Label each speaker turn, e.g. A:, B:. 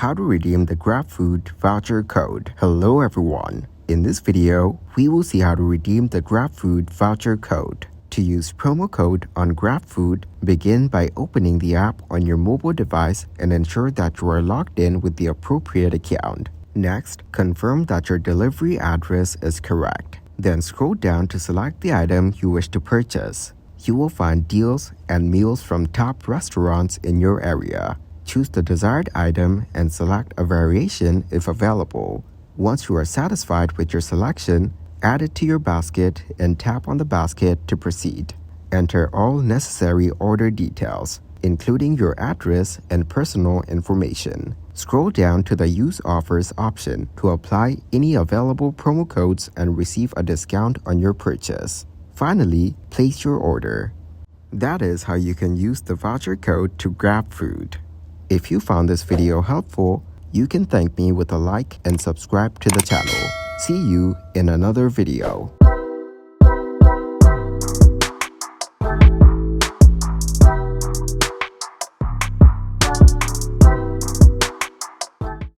A: how to redeem the Grabfood Voucher code. Hello everyone. In this video, we will see how to redeem the Grabfood Voucher code. To use promo code on Grabfood, begin by opening the app on your mobile device and ensure that you are logged in with the appropriate account. Next, confirm that your delivery address is correct. Then scroll down to select the item you wish to purchase. You will find deals and meals from top restaurants in your area. Choose the desired item and select a variation if available. Once you are satisfied with your selection, add it to your basket and tap on the basket to proceed. Enter all necessary order details, including your address and personal information. Scroll down to the Use Offers option to apply any available promo codes and receive a discount on your purchase. Finally, place your order. That is how you can use the voucher code to grab food. If you found this video helpful, you can thank me with a like and subscribe to the channel. See you in another video.